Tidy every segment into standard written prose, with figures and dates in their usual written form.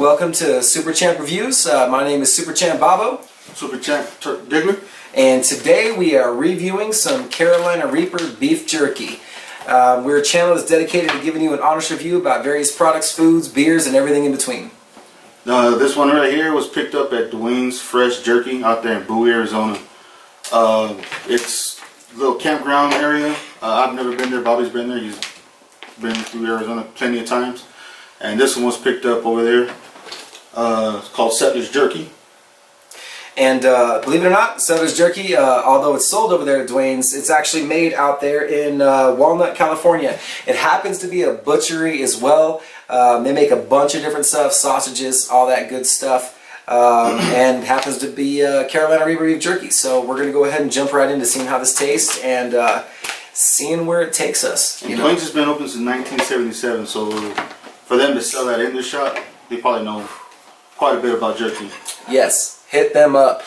Welcome to Superchamp Reviews. My name is Superchamp Bobo. Superchamp Diggler. And today we are reviewing some Carolina Reaper beef jerky. We're a channel that's dedicated to giving you an honest review about various products, foods, beers, and everything in between. This one right here was picked up at Dwayne's Fresh Jerky out there in Bowie, Arizona. It's a little campground area. I've never been there. Bobby's been there. He's been through Arizona plenty of times. And this one was picked up over there. It's called Settlers Jerky. And believe it or not, Settlers Jerky, although it's sold over there at Dwayne's, it's actually made out there in Walnut, California. It happens to be a butchery as well. They make a bunch of different stuff, sausages, all that good stuff. And happens to be Carolina Reaper beef jerky. So we're going to go ahead and jump right into seeing how this tastes and seeing where it takes us. And Dwayne's has been open since 1977, so for them to sell that in the shop, they probably know quite a bit about jerky. Yes, hit them up.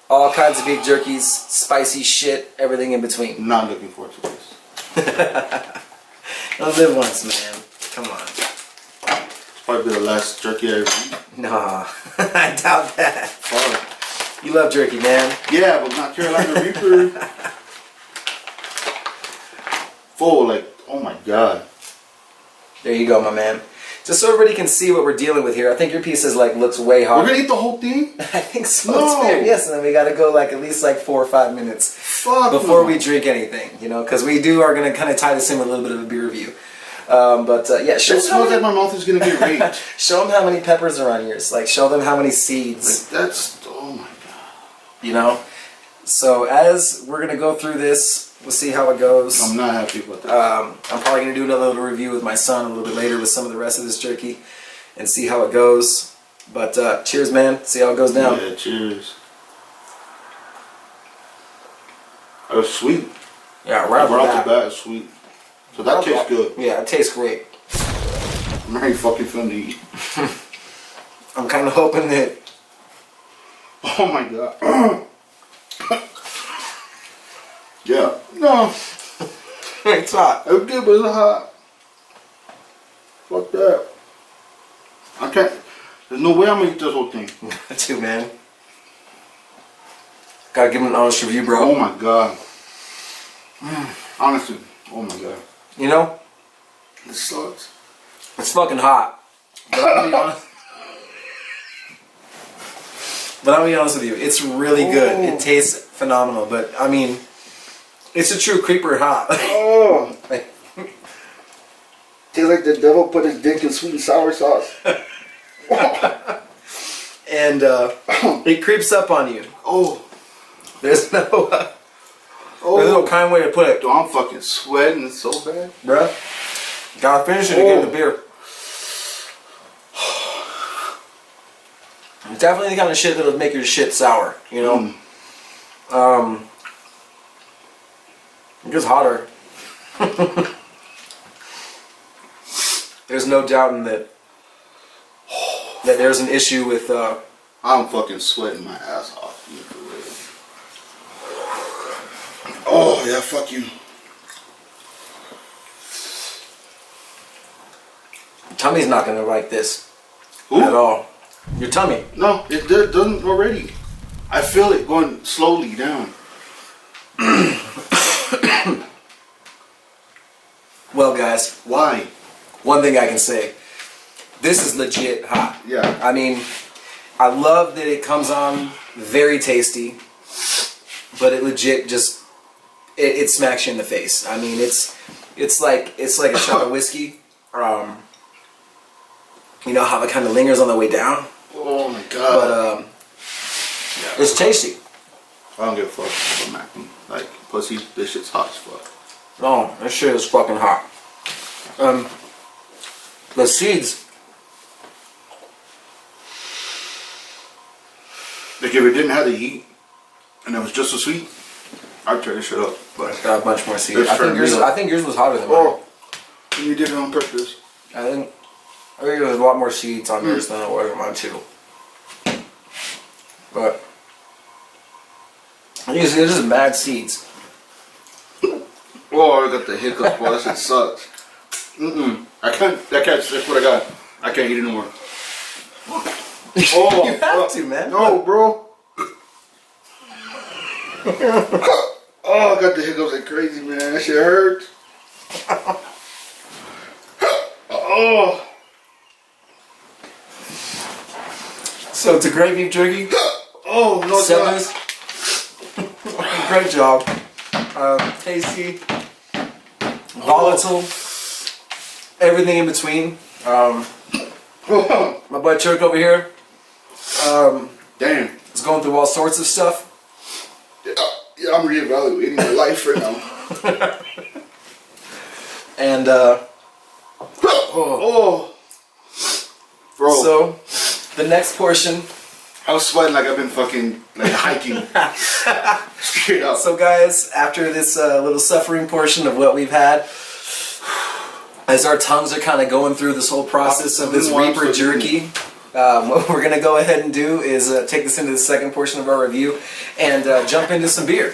All kinds of beef jerkies, spicy shit, everything in between. Not looking forward to this. I'll live once, man. Come on. It's probably the last jerky I ever eat. Nah, I doubt that. Oh. You love jerky, man. Yeah, but not Carolina Reaper. Full, like, oh my god. There you go, my man. Just so everybody can see what we're dealing with here. I think your piece is like looks way hot. We're gonna eat the whole thing? I think so. No. It's fair. Yes, and then we gotta go like at least like 4 or 5 minutes before we drink anything, you know, because we are gonna kind of tie this in with a little bit of a beer review. Yeah, show it smells like my mouth is gonna get raped. Show them how many peppers are on yours. Like, show them how many seeds. Like, that's, oh my god. You know? So as we're gonna go through this, we'll see how it goes. I'm not happy with this. I'm probably going to do another little review with my son a little bit later with some of the rest of this jerky and see how it goes. But cheers, man. See how it goes down. Yeah, cheers. It was sweet. Yeah, right off the bat, it's sweet. So that tastes good. Yeah, it tastes great. I'm very fucking fun to eat. I'm kind of hoping that... Oh my god. Yeah. No. It's hot. It's good, but it's hot. Fuck that. I can't. There's no way I'm gonna eat this whole thing. Too, man. Gotta give him an honest review, bro. Oh my god. Honestly, oh my god. You know? It sucks. It's fucking hot. But I'm gonna be honest. But I'm gonna be honest with you. It's really good. It tastes phenomenal. But, I mean... It's a true creeper hot. Oh! Tastes like the devil put his dick in sweet and sour sauce. And it creeps up on you. Oh! There's no kind way to put it. Dude, I'm fucking sweating so bad. Bruh. Gotta finish it to get the beer. It's definitely the kind of shit that'll make your shit sour, you know? It gets hotter. There's no doubting that there's an issue with I'm fucking sweating my ass off. Oh yeah, fuck you. Your tummy's not gonna like this Ooh. at all. Your tummy. No, it doesn't already. I feel it going slowly down. Well, guys. Why? One thing I can say. This is legit hot. Yeah. I mean, I love that it comes on very tasty, but it legit just it smacks you in the face. I mean, it's like a shot of whiskey. You know how it kind of lingers on the way down. Oh my god. But it's tasty. I don't give a fuck about macking. Like pussy, this shit's hot as fuck. No, this shit is fucking hot. The seeds. Like if it didn't have the heat and it was just as sweet, I'd tear this shit up. But It's got a bunch more seeds. It's I think yours was hotter than mine. oh, you did it on purpose. I think there was a lot more seeds on yours than it was on mine too. But I think it's just mad seeds. Oh, I got the hiccups, boy. That shit sucks. I can't, that's what I got. I can't eat it anymore. Oh, You have to, man. No, bro. Oh, I got the hiccups like crazy, man. That shit hurt. Oh. So it's a great beef jerky. Oh, no, it's not. Settlers. Great job. Tasty. Volatile. Everything in between. My boy Church over here. Damn. Is going through all sorts of stuff. Yeah, I'm reevaluating my life right now. And Oh. Bro. so the next portion. I was sweating like I've been fucking like hiking. Straight up. So guys, after this little suffering portion of what we've had, as our tongues are kind of going through this whole process of this Reaper jerky, what we're going to go ahead and do is take this into the second portion of our review and jump into some beer.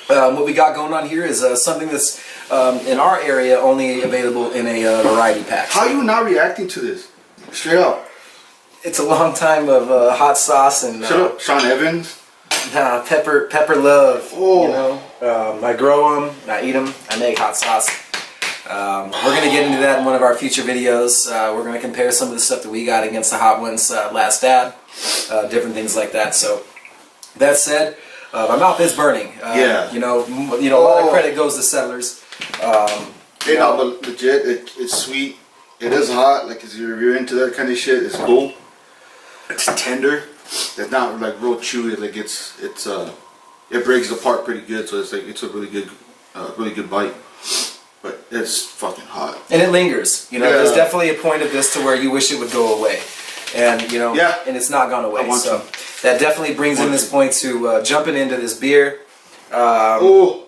What we got going on here is something that's in our area only available in a variety pack. How are you not reacting to this? Straight up. It's a long time of hot sauce and Shut up, Sean Evans. pepper love. Oh. You know, I grow them, I eat them, I make hot sauce. We're gonna get into that in one of our future videos. We're gonna compare some of the stuff that we got against the Hot Ones Last Dab, different things like that. So that said, my mouth is burning. Yeah. You know, a lot of credit goes to Settlers. Hey, no, but legit, it's sweet. It is hot. Like, if you're into that kind of shit, it's cool. It's tender. It's not like real chewy. Like it breaks apart pretty good. So it's a really good bite. But it's fucking hot. And it lingers. You know, Yeah. there's definitely a point of this to where you wish it would go away. And, you know, Yeah. and it's not gone away. So to. that definitely brings in this point to jumping into this beer. Oh.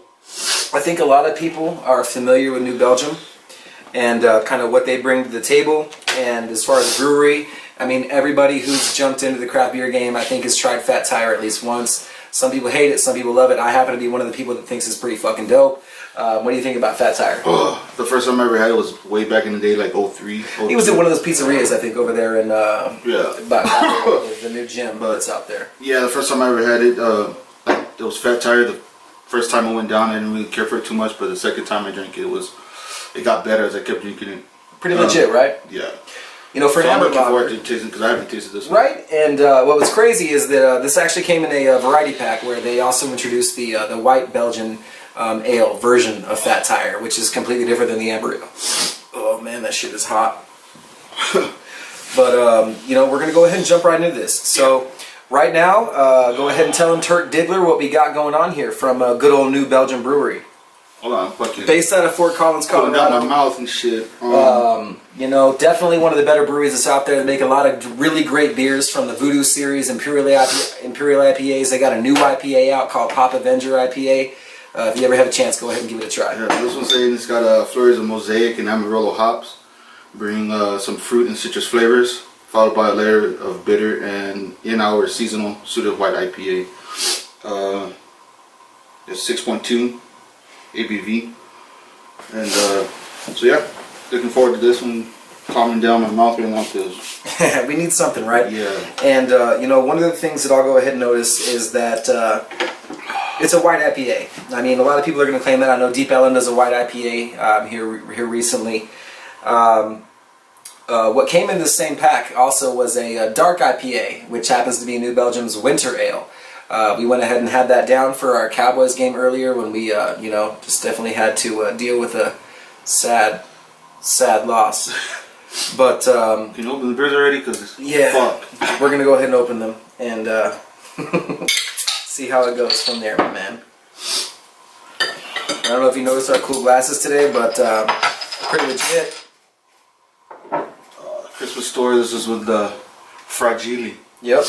I think a lot of people are familiar with New Belgium and kind of what they bring to the table. And as far as brewery, I mean, everybody who's jumped into the craft beer game, I think, has tried Fat Tire at least once. Some people hate it, some people love it. I happen to be one of the people that thinks it's pretty fucking dope. What do you think about Fat Tire? The first time I ever had it was way back in the day, like 03. He was at one of those pizzerias, I think, over there in Yeah. about the new gym that's out there. Yeah, the first time I ever had it, it was Fat Tire. The first time I went down, I didn't really care for it too much, but the second time I drank it, it got better as I kept drinking it. Pretty legit, right? Yeah. You know, for an I'm amber looking forward lager, to tasting because I haven't tasted this one. right? And what was crazy is that this actually came in a variety pack where they also introduced the white Belgian ale version of Fat Tire, which is completely different than the amber ale. Oh man, that shit is hot. But you know, we're gonna go ahead and jump right into this. So right now, go ahead and tell him Turk Diddler what we got going on here from good old New Belgium Brewery, Hold on, fucking. based out of Fort Collins, Pulling down my Colorado. mouth and shit. You know, definitely one of the better breweries that's out there. They make a lot of really great beers from the Voodoo series, Imperial IPAs. They got a new IPA out called Pop Avenger IPA. If you ever have a chance, go ahead and give it a try. Yeah, this one's saying it's got flurries of mosaic and amarillo hops, bringing some fruit and citrus flavors, followed by a layer of bitter and in-hour seasonal suited white IPA. It's 6.2 ABV, and so yeah, looking forward to this one. Calming down my mouth right now because We need something, right? Yeah. And you know, one of the things that I'll go ahead and notice is that it's a white IPA. I mean, a lot of people are going to claim that. I know Deep Ellen does a white IPA here recently. What came in the same pack also was a dark IPA, which happens to be New Belgium's winter ale. We went ahead and had that down for our Cowboys game earlier when we, you know, just definitely had to deal with a sad loss. But can you open the beers already? Cause yeah, fuck. we're gonna go ahead and open them and see how it goes from there, my man. I don't know if you noticed our cool glasses today, but pretty legit. Christmas store. This is with the Fragile. Yep.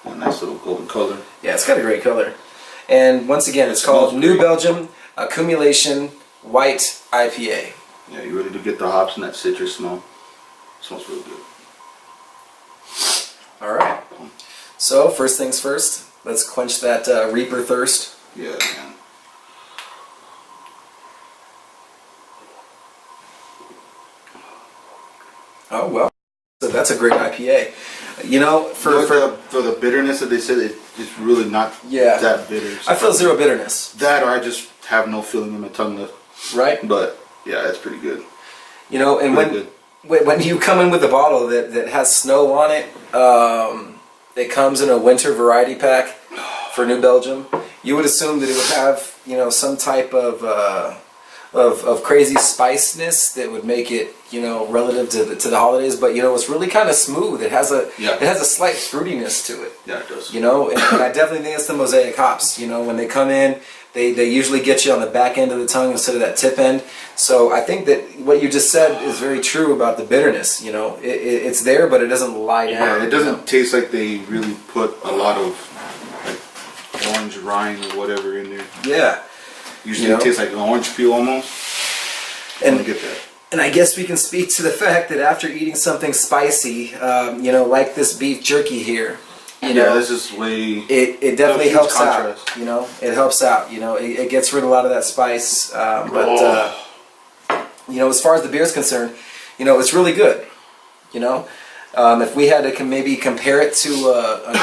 A nice little golden color. Yeah, it's got a great color. And once again, it's called New Belgium Accumulation White IPA. Yeah, you really do get the hops and that citrus smell. It smells really good. Alright. So, first things first, let's quench that Reaper thirst. Yeah, man. Oh well, so that's a great IPA. You know, for the bitterness that they said, it's really not that bitter. I feel zero bitterness. That, or I just have no feeling in my tongue left. Right. But yeah, it's pretty good. You know, and when you come in with a bottle that has snow on it, it comes in a winter variety pack for New Belgium. You would assume that it would have, you know, some type of crazy spiciness that would make it, you know, relative to the holidays. But you know, it's really kind of smooth. It has a slight fruitiness to it. Yeah, it does. You know, and I definitely think it's the mosaic hops. You know, when they come in, they usually get you on the back end of the tongue instead of that tip end. So I think that what you just said is very true about the bitterness. You know, it's there, but it doesn't lie down. Yeah, it doesn't taste like they really put a lot of like orange rind or whatever in there. Yeah. Usually it tastes like an orange peel almost. And I get that. And I guess we can speak to the fact that after eating something spicy, you know, like this beef jerky here, you know, this is way. It definitely helps contrast. out. You know, it helps out. You know, it gets rid of a lot of that spice. You know, as far as the beer is concerned, you know, it's really good. You know, if we had to maybe compare it to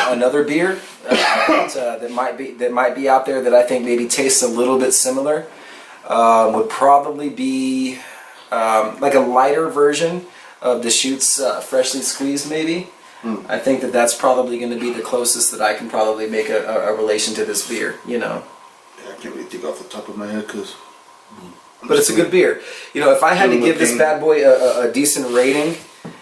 another beer that might be out there that I think maybe tastes a little bit similar, would probably be like a lighter version of Deschutes Freshly Squeezed, maybe. I think that's probably going to be the closest that I can probably make a relation to this beer, you know. Yeah, I can't really think off the top of my head because. But it's a good beer. You know, if I had to give this bad boy a decent rating,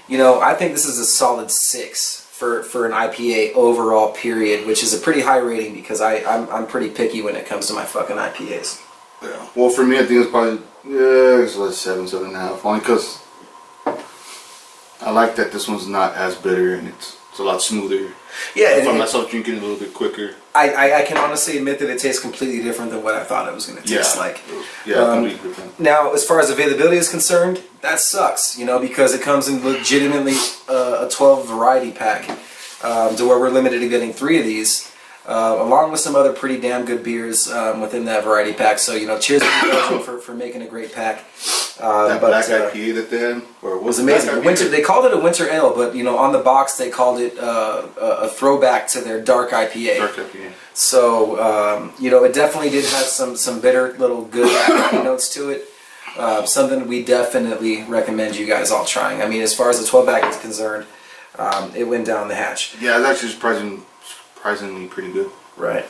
you know, I think this is a solid 6 for an IPA overall period, which is a pretty high rating because I'm pretty picky when it comes to my fucking IPAs. Yeah. Well, for me, I think it's probably it's like 7.5. Only because I like that this one's not as bitter and it's a lot smoother. Yeah, I find myself drinking it a little bit quicker. I can honestly admit that it tastes completely different than what I thought it was going to taste like. Yeah, completely different. Now, as far as availability is concerned, that sucks, you know, because it comes in legitimately a 12 variety pack, to where we're limited to getting 3 of these. Along with some other pretty damn good beers within that variety pack. So, you know, cheers to Belgium for making a great pack. That black IPA that they had was amazing. They called it a winter ale, but, you know, on the box they called it a throwback to their dark IPA. Dark IPA. So, you know, it definitely did have some bitter little good notes to it. Something we definitely recommend you guys all trying. I mean, as far as the 12-pack is concerned, it went down the hatch. Yeah, it's actually surprisingly pretty good. Right.